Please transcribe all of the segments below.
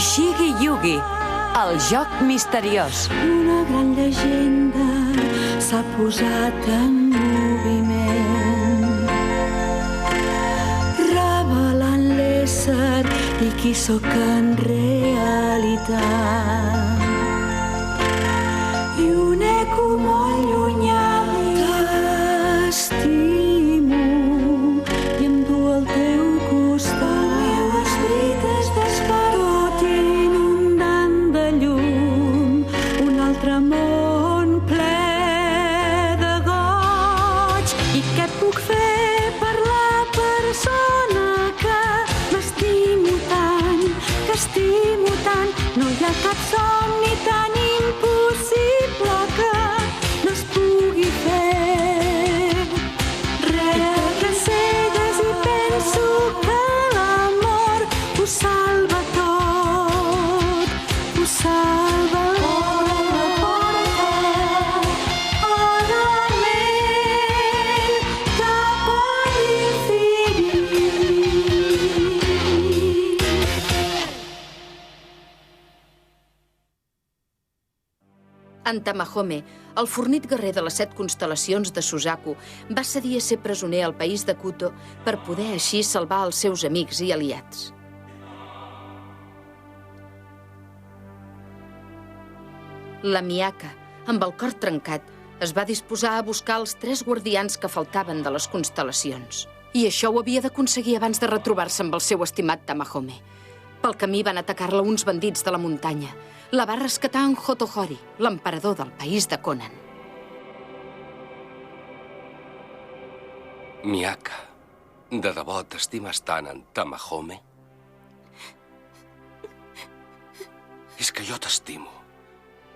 Shigi-Yugi, el joc misteriós. Una gran llegenda s'ha posat en moviment, revelant l'ésser i qui sóc en realitat. I un eco molt llunyà t'estimo i em du al teu costat. El meu esperit es desperta, tot inundant de llum, un altre món ple de goig. I què puc fer per la persona que m'estimo tant, que estimo tant? No hi ha cap somni tan impossible que no es pugui fer. Rebre cegues i penso que l'amor ho salva tot, ho salva tot. Cap a l'infinit. En Tamahome, el fornit guerrer de les 7 constel·lacions de Suzaku, va cedir a ser presoner al país de Kuto per poder així salvar els seus amics i aliats. La Miyaka, amb el cor trencat, es va disposar a buscar els 3 guardians que faltaven de les constel·lacions. I això ho havia d'aconseguir abans de retrobar-se amb el seu estimat Tamahome. Pel camí van atacar-la uns bandits de la muntanya. La va rescatar en Hotohori, l'emperador del país de Conan. Miyaka, de debò t'estimes tant en Tamahome? És que jo t'estimo.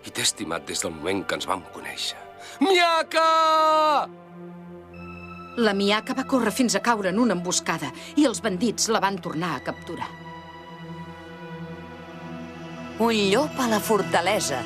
I t'he estimat des del moment que ens vam conèixer. Miyaka! La Miyaka va córrer fins a caure en una emboscada i els bandits la van tornar a capturar. Un llop a la fortalesa.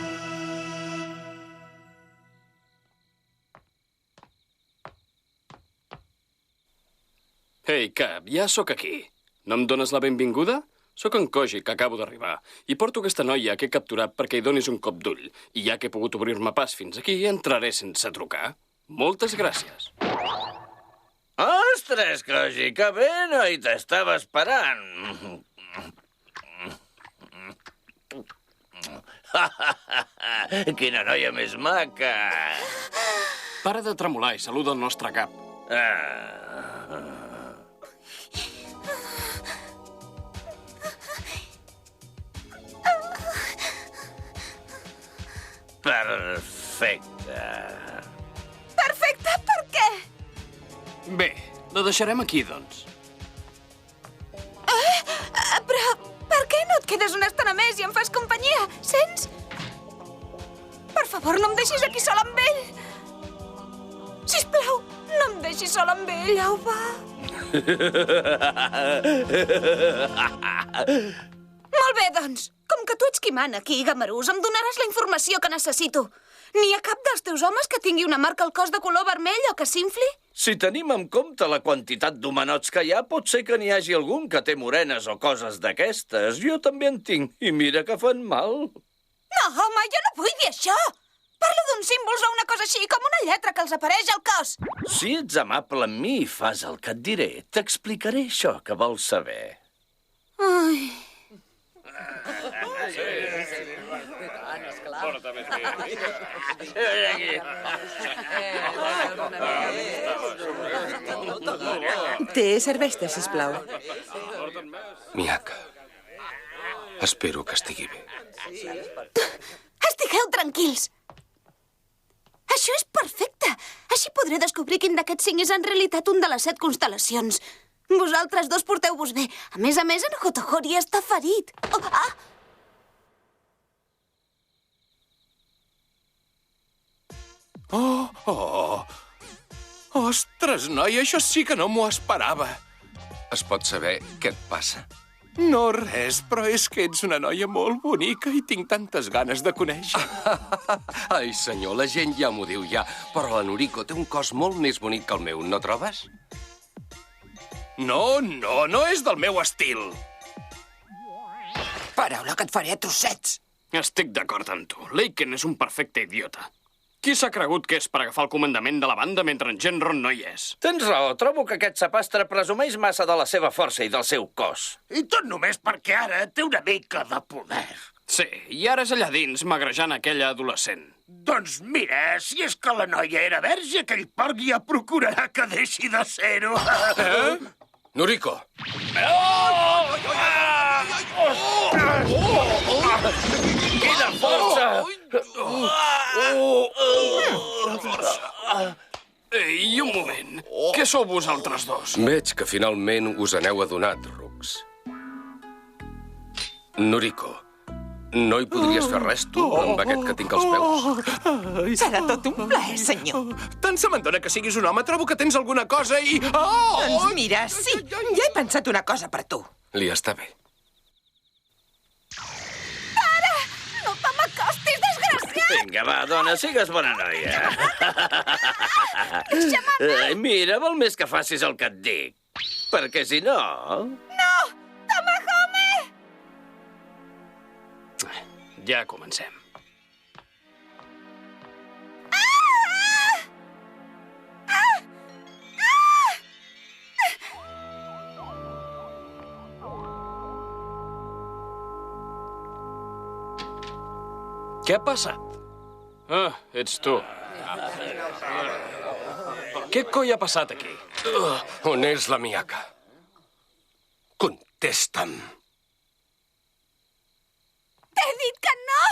Ei, Cap, ja sóc aquí. No em dones la benvinguda? Sóc en Koji, que acabo d'arribar, i porto aquesta noia que he capturat perquè hi donis un cop d'ull. I ja que he pogut obrir-me pas fins aquí, entraré sense trucar. Moltes gràcies. Ostres, Koji, que bé, noi, t'estava esperant. Quina noia més maca. Para de tremolar i saluda el nostre cap. Perfecte. Perfecte, per què? Bé, la deixarem aquí, doncs. Però per què no et quedes una estona més i em fas companyia? Sents? Per favor, no em deixis aquí sol amb ell. Sisplau, no em deixis sol amb ell, au, va. Molt bé, doncs. Com que tu ets qui mana aquí, Gamarús, em donaràs la informació que necessito. N'hi ha cap dels teus homes que tingui una marca al cos de color vermell o que s'infli? Si tenim en compte la quantitat d'humanots que hi ha, pot ser que n'hi hagi algun que té morenes o coses d'aquestes. Jo també en tinc, i mira que fan mal. No, home, jo no vull dir això. Parlo d'uns símbols o una cosa així, com una lletra que els apareix al cos. Si ets amable amb mi i fas el que et diré, t'explicaré això que vols saber. Ai... Té cervesa, sisplau. Miyaka, espero que estigui bé. Estigueu tranquils. Això és perfecte. Així podré descobrir quin d'aquests 5 és en realitat un de les 7 constel·lacions. Vosaltres dos porteu-vos bé. A més, en Hotohori està ferit. Ostres, noi, això sí que no m'ho esperava. Es pot saber què et passa? No, res, però és que ets una noia molt bonica i tinc tantes ganes de conèixer. Ai, senyor, la gent ja m'ho diu ja, però la Noriko té un cos molt més bonic que el meu, no trobes? No és del meu estil. Paraula que et faré a trossets. Estic d'acord amb tu. Laken és un perfecte idiota. Qui s'ha cregut que és per agafar el comandament de la banda mentre en Genron no hi és? Tens raó, trobo que aquest sapastre presumeix massa de la seva força i del seu cos. I tot només perquè ara té una mica de poder. Sí, i ara és allà dins magrejant aquella adolescent. Doncs mira, si és que la noia era verge, aquell porc ja procurarà que deixi de ser-ho. Noriko! Quina força! Ei, un moment. Què sou vosaltres dos? Veig que finalment us n'heu adonat, Rux. Noriko, no hi podries fer res, tu, amb aquest que tinc als peus? Serà tot un plaer, senyor. Tant se m'endona que siguis un home, trobo que tens alguna cosa i... Doncs mira, sí, ja he pensat una cosa per tu. Li està bé. No te m'acostis, desgraciat! Vinga, va, dona, sigues bona noia. Deixa'm anar! Ai, mira, val més que facis el que et dic. Perquè si no... No! Tamahome! Ja comencem. Què ha passat? Ah, ets tu. Què coi ha passat aquí? On és la Miyaka? Contesta'm. T'he dit que no!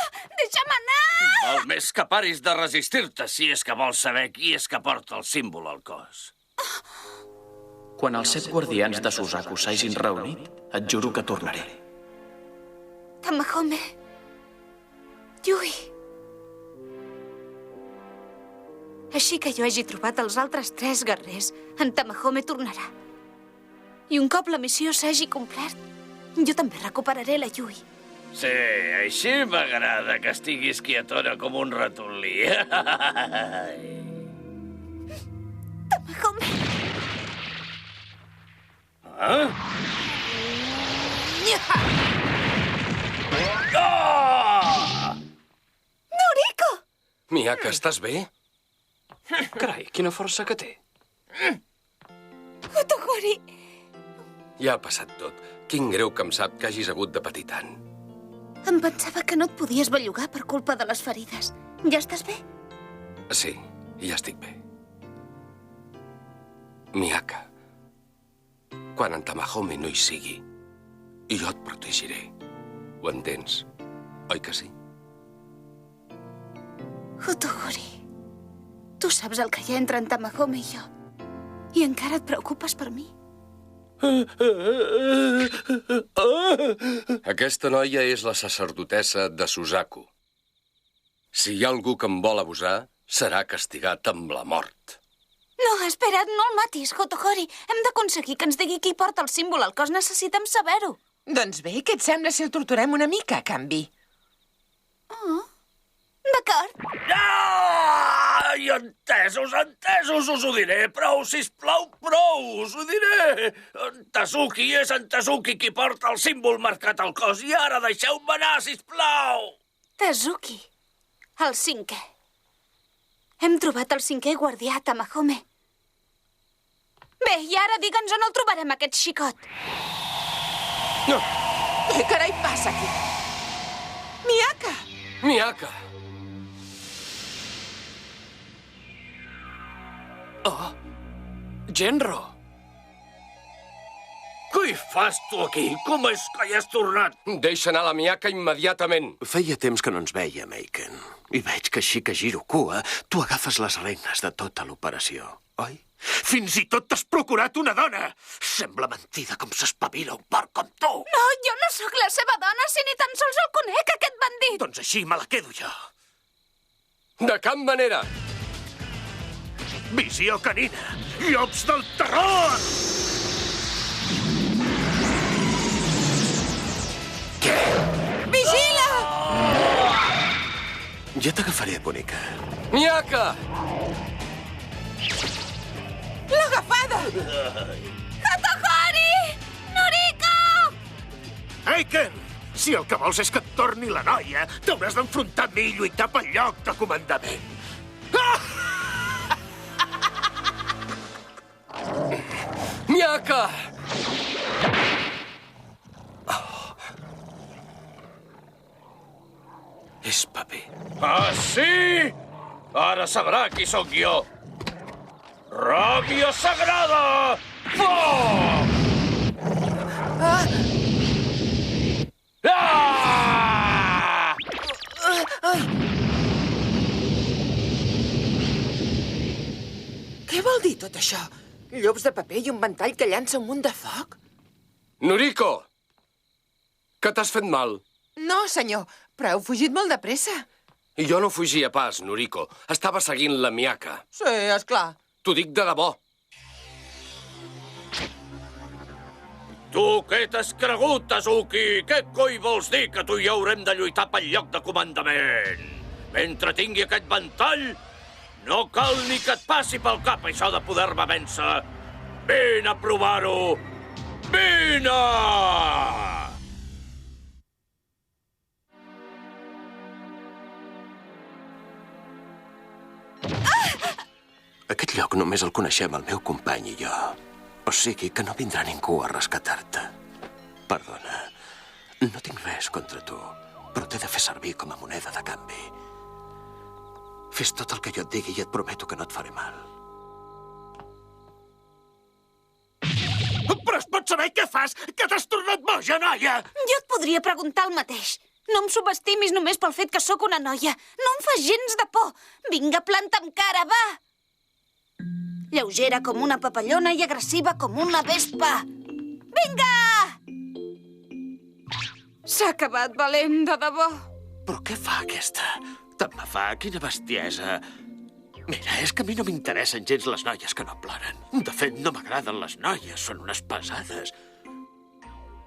Deixa'm anar! Val més que paris de resistir-te si és que vols saber qui és que porta el símbol al cos. Quan els 7 guardians de Suzaku s'hagin reunit, et juro que tornaré. Tamahome... Yui... Així que jo hagi trobat els altres 3 guerrers, en Tamahome tornarà. I un cop la missió s'hagi complert, jo també recuperaré la Yui. Sí, així m'agrada que estiguis quietona com un ratolí. Tamahome... Ah? Noriko! Miyaka, estàs bé? Carai, quina força que té. Hotohori... Ja ha passat tot. Quin greu que em sap que hagis hagut de patir tant. Em pensava que no et podies bellugar per culpa de les ferides. Ja estàs bé? Sí, ja estic bé. Miyaka, quan en Tamahome no hi sigui, jo et protegiré. Ho entens? Oi que sí? Hotohori, tu saps el que hi ha entre en Tamahome i jo. I encara et preocupes per mi? Aquesta noia és la sacerdotessa de Suzaku. Si hi ha algú que em vol abusar, serà castigat amb la mort. No, espera't, no el matis, Hotohori. Hem d'aconseguir que ens digui qui porta el símbol al cos. Necessitem saber-ho. Doncs bé, què et sembla si el torturem una mica, a canvi? Oh, d'acord. Ai, entesos, us ho diré. Prou, sisplau, prou, us ho diré. En Tazuki és en Tazuki qui porta el símbol marcat al cos. I ara deixeu-me anar, sisplau. Tazuki, el 5è. Hem trobat el 5è guardià, Tamahome. Bé, i ara digue'ns on el trobarem, aquest xicot. No! Què carai passa aquí? Miyaka! Miyaka! Oh, Genro! Què hi fas, tu, aquí? Com és que hi has tornat? Deixa anar la Miyaka immediatament. Feia temps que no ens vèiem, Aiken. I veig que així que giro cua, tu agafes les regnes de tota l'operació, oi? Fins i tot t'has procurat una dona! Sembla mentida com s'espavila un porc com tu! No, jo no sóc la seva dona, si ni tan sols el conec, aquest bandit! Doncs així me la quedo jo. De cap manera! Visió canina! Llops del terror! Què? Vigila! Ja t'agafaré, bonica. Miyaka! L'agafada! Hotohori! Noriko! Aiken! Si el que vols és que et torni la noia, t'hauràs d'enfrontar amb mi i lluitar pel lloc de comandament. Miaka! És paper. Ah, sí? Ara sabrà qui sóc jo. Ràbia sagrada! Foc! Ah! Què vol dir tot això? Llops de paper i un ventall que llança un munt de foc? Noriko! Que t'has fet mal? No, senyor, però heu fugit molt de pressa. I jo no fugia pas, Noriko. Estava seguint la Miaka. Sí, esclar. T'ho dic de debò. Tu què t'has cregut, Tazuki? Què coi vols dir que tu i jo haurem de lluitar pel lloc de comandament? Mentre tingui aquest ventall, no cal ni que et passi pel cap això de poder-me vèncer. Vine a provar-ho! Vine! Aquest lloc només el coneixem el meu company i jo. O sigui que no vindrà ningú a rescatar-te. Perdona, no tinc res contra tu, però t'he de fer servir com a moneda de canvi. Fes tot el que jo et digui i et prometo que no et faré mal. Però es pot saber què fas? Que t'has tornat boja, noia! Jo et podria preguntar el mateix. No em subestimis només pel fet que sóc una noia. No em fas gens de por. Vinga, planta'm cara, va! Lleugera com una papallona i agressiva com una vespa. Vinga! S'ha acabat valent, de debò. Però què fa aquesta? Tant me fa, quina bestiesa. Mira, és que a mi no m'interessen gens les noies que no ploren. De fet, no m'agraden les noies, són unes pesades.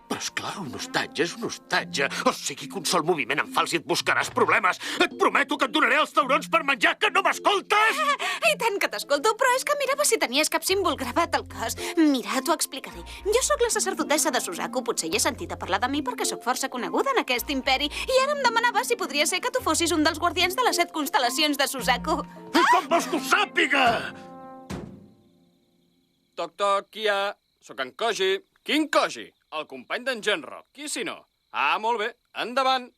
Però, esclar, un hostatge és un hostatge. O sigui que un sol moviment en fals i et buscaràs problemes. Et prometo que et donaré els taurons per menjar, que no m'escoltes! I tant que t'escolto, però és que mirava si tenies cap símbol gravat al cos. Mira, t'ho explicaré. Jo sóc la sacerdotessa de Suzaku. Potser hi he sentit a parlar de mi perquè sóc força coneguda en aquest imperi. I ara em demanava si podria ser que tu fossis un dels guardians de les 7 constel·lacions de Suzaku. I com vols que ho sàpiga? Toc, toc, qui hi ha? Soc en Koji. Quin Koji? El company d'en Genro. Qui si no? Ah, molt bé. Endavant.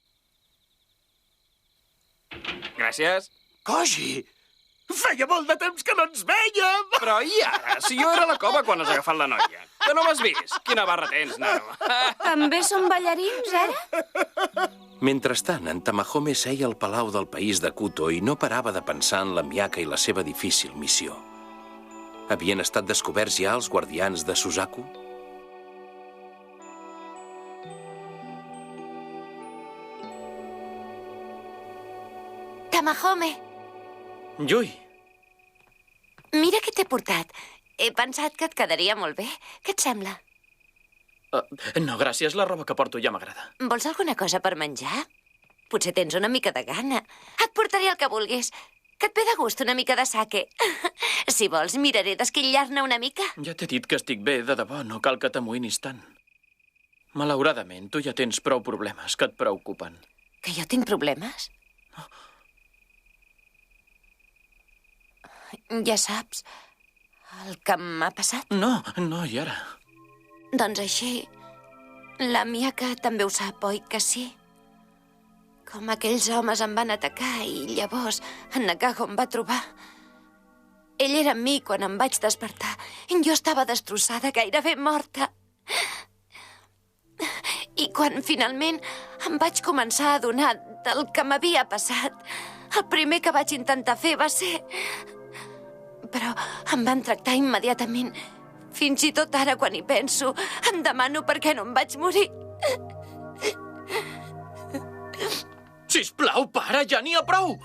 Gràcies. Koji! Feia molt de temps que no ens vèiem! Però i ara? Si jo era a la cova quan has agafat la noia. Que no m'has vist? Quina barra tens, nano. També són ballarins, ara? Mentrestant, en Tamahome seia al palau del país de Kuto i no parava de pensar en la Miaka i la seva difícil missió. Havien estat descoberts ja els guardians de Suzaku? Tamahome, Yui, mira què t'he portat. He pensat que et quedaria molt bé. Què et sembla? no, gràcies, la roba que porto ja m'agrada. Vols alguna cosa per menjar? Potser tens una mica de gana. Et portaré el que vulguis. Que et ve de gust una mica de sake. Si vols, miraré d'esquitllar-ne una mica. Ja t'he dit que estic bé, de debò, no cal que t'amoïnis tant. Malauradament, tu ja tens prou problemes que et preocupen. Que jo tinc problemes? Ja saps el que m'ha passat? No, i ara? Doncs així, la Miaka també ho sap, oi que sí? Com aquells homes em van atacar i llavors en Nakago em va trobar. Ell era amb mi quan em vaig despertar. Jo estava destrossada, gairebé morta. I quan finalment em vaig començar a adonar del que m'havia passat, el primer que vaig intentar fer va ser... Però em van tractar immediatament. Fins i tot ara, quan hi penso, em demano per què no em vaig morir. Sisplau, para, ja n'hi ha prou!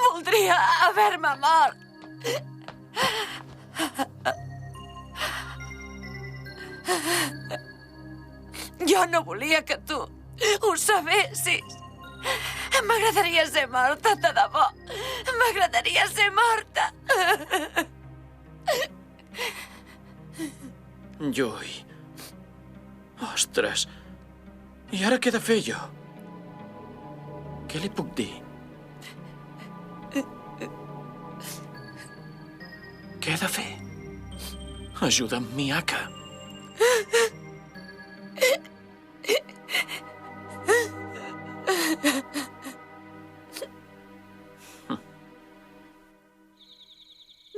Voldria haver-me mort. Jo no volia que tu ho sabessis. M'agradaria ser morta, de debò. M'agradaria ser morta. Yui. Ostres, I ara què he de fer, jo? Què li puc dir? Què he de fer? Ajuda'm, Miaka.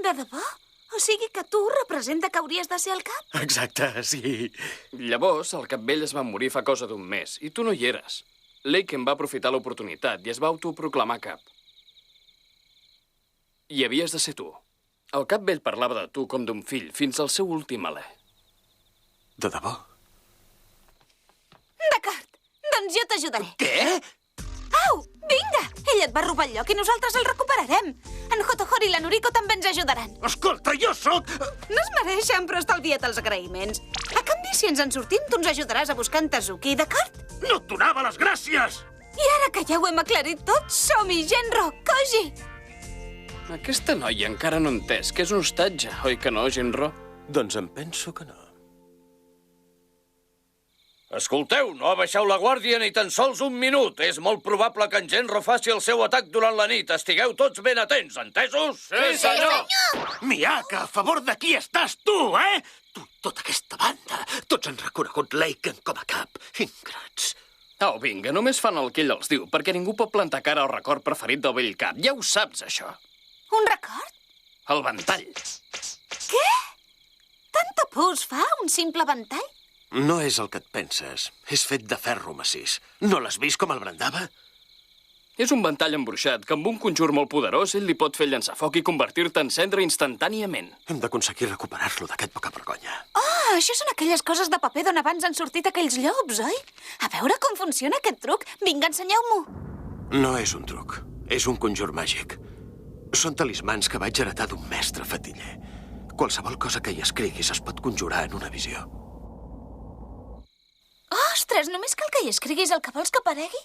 De debò? O sigui que tu representa que hauries de ser el cap? Exacte, sí. Llavors, el capvell es va morir fa cosa d'un mes, i tu no hi eres. Laken va aprofitar l'oportunitat i es va autoproclamar cap. I havies de ser tu. El capvell parlava de tu com d'un fill fins al seu últim alè. De debò? D'acord, doncs jo t'ajudaré. Què? Au, vinga! Ell et va robar el lloc i nosaltres el recuperarem. En Hotohori i la Noriko també ens ajudaran. Escolta, jo sóc... No es mereixen, però estalvia't els agraïments. A canvi, si ens en sortim, tu ens ajudaràs a buscar en Tezuki, d'acord? No et donava les gràcies! I ara que ja ho hem aclarit tot, som-hi, Genro, Koji! Aquesta noia encara no ha entès que és un hostatge, oi que no, Genro? Doncs em penso que no. Escolteu, no abaixeu la guàrdia ni tan sols un minut. És molt probable que en Genro faci el seu atac durant la nit. Estigueu tots ben atents, entesos? Sí, senyor! Miaka, a favor de qui estàs tu, eh? Tu i tota aquesta banda. Tots han reconegut Laken com a cap. Ingrats. Au, vinga, només fan el que ell els diu, perquè ningú pot plantar cara al record preferit del vell cap. Ja ho saps, això. Un record? El ventall. Què? Tanta por us fa un simple ventall? No és el que et penses. És fet de ferro massís. No l'has vist com el brandava? És un ventall embruixat que amb un conjur molt poderós ell li pot fer llançar foc i convertir-te en cendra instantàniament. Hem d'aconseguir recuperar-lo d'aquest poca vergonya. Oh, això són aquelles coses de paper d'on abans han sortit aquells llops, oi? A veure com funciona aquest truc. Vinga, ensenyeu-m'ho. No és un truc. És un conjur màgic. Són talismans que vaig heretar d'un mestre fatiller. Qualsevol cosa que hi escriguis es pot conjurar en una visió. Ostres, només cal que hi escriguis el que vols que aparegui?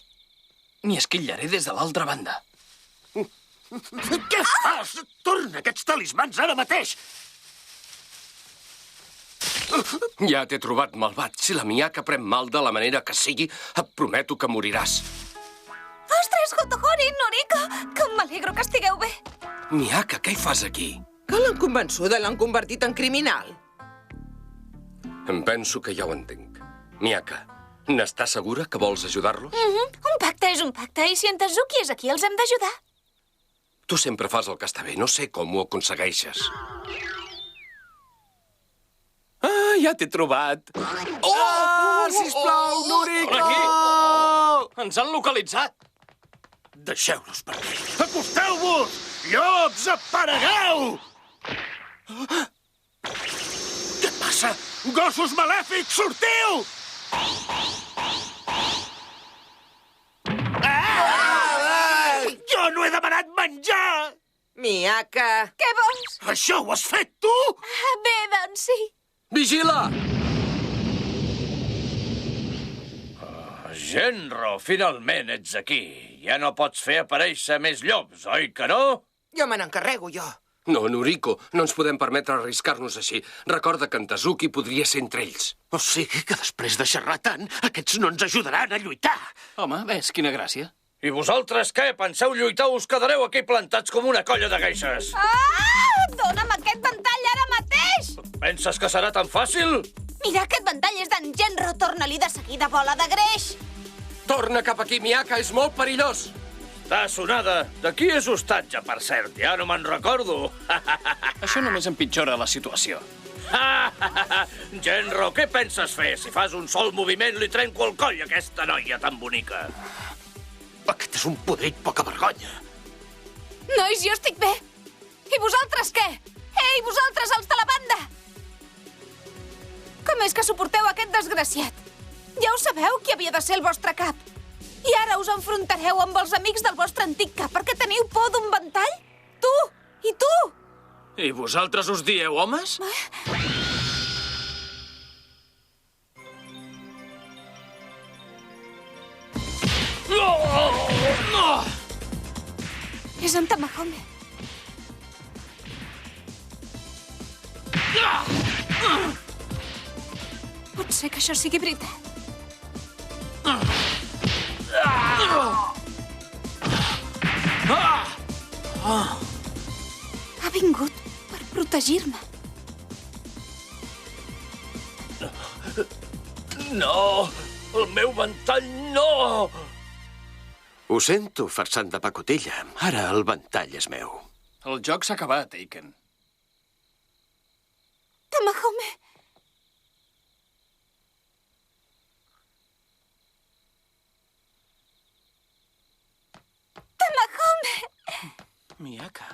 N'hi esquitllaré des de l'altra banda. Què fas? Torna aquests talismans ara mateix! Ja t'he trobat, malvat. Si la Miaka pren mal de la manera que sigui, et prometo que moriràs. Ostres, Hotohori, Noriko, com m'alegro que estigueu bé. Miaka, què hi fas aquí? Que l'han convençuda, l'han convertit en criminal. Em penso que ja ho entenc. Miaka, n'estàs segura que vols ajudar-los? Un pacte és un pacte, i si en Tezuki és aquí, els hem d'ajudar. Tu sempre fas el que està bé. No sé com ho aconsegueixes. Ah, ja t'he trobat. Oh, sisplau, Noriko! Aquí! Ens han localitzat. Deixeu-los per mi. Acosteu-vos! Llops, aparegueu! Què passa? Gossos malèfics, sortiu! Jo no he demanat menjar! Miaka! Què vols? Això ho has fet tu? Bé, doncs sí. Vigila! Genro, finalment ets aquí. Ja no pots fer aparèixer més llops, oi que no? Jo me n'encarrego, jo. No, Noriko, no ens podem permetre arriscar-nos així. Recorda que en Tezuki podria ser entre ells. O sigui que després de xerrar tant, aquests no ens ajudaran a lluitar. Home, ves, quina gràcia. I vosaltres què? Penseu lluitar o us quedareu aquí plantats com una colla de gueixes? Ah! Dóna'm aquest ventall ara mateix! Penses que serà tan fàcil? Mira, aquest ventall és d'en Genro. Torna-li de seguida, bola de greix. Torna cap aquí, Miaka, és molt perillós. Està sonada. De qui és hostatge, per cert? Ja no me'n recordo. Això només empitjora la situació. Genro, què penses fer? Si fas un sol moviment li trenco el coll a aquesta noia tan bonica. Aquest és un podrit poca vergonya. Nois, jo estic bé. I vosaltres què? Ei, vosaltres, els de la banda! Com és que suporteu aquest desgraciat? Ja ho sabeu qui havia de ser el vostre cap. I ara us enfrontareu amb els amics del vostre antic cap perquè teniu por d'un ventall? Tu! I tu! I vosaltres us dieu homes? És en Tamahome. Pot ser que això sigui veritat. Ha vingut per protegir-me. No! El meu ventall no! Ho sento, farsant de pacotilla. Ara el ventall és meu. El joc s'ha acabat, Aiken. Tamahome! Tamahome! Miaka.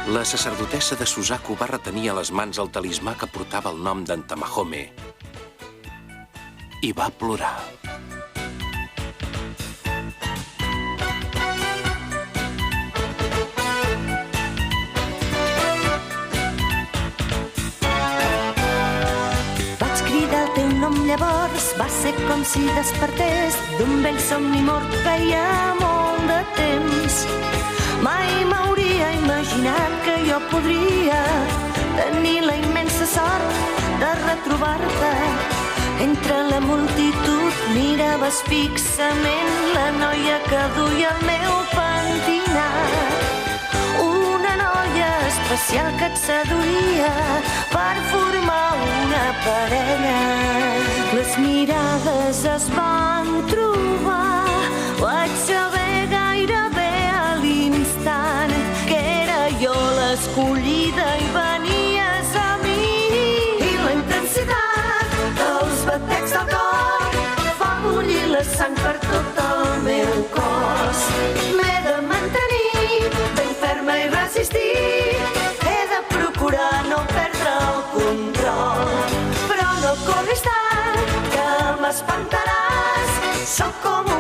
La sacerdotessa de Suzaku va retenir a les mans el talismà que portava el nom d'en Tamahome i va plorar. Vaig cridar el teu nom llavors, va ser com si despertés d'un vell somni mort feia molt de temps. Mai m'hauria imaginat que jo podria tenir la immensa sort de retrobar-te. Entre la multitud miraves fixament la noia que duia el meu pentinat. Una noia especial que et seduïa per formar una parella. Les mirades es van trobar, vaig saber gairebé a l'instant que era jo l'escollida i venies a mi. I la intensitat dels batecs del cor fa bullir la sang per tot el meu cos. M'he de mantenir ben ferma i resistir. He de procurar no perdre el control. Però no corris tant, que m'espantaràs. Sóc com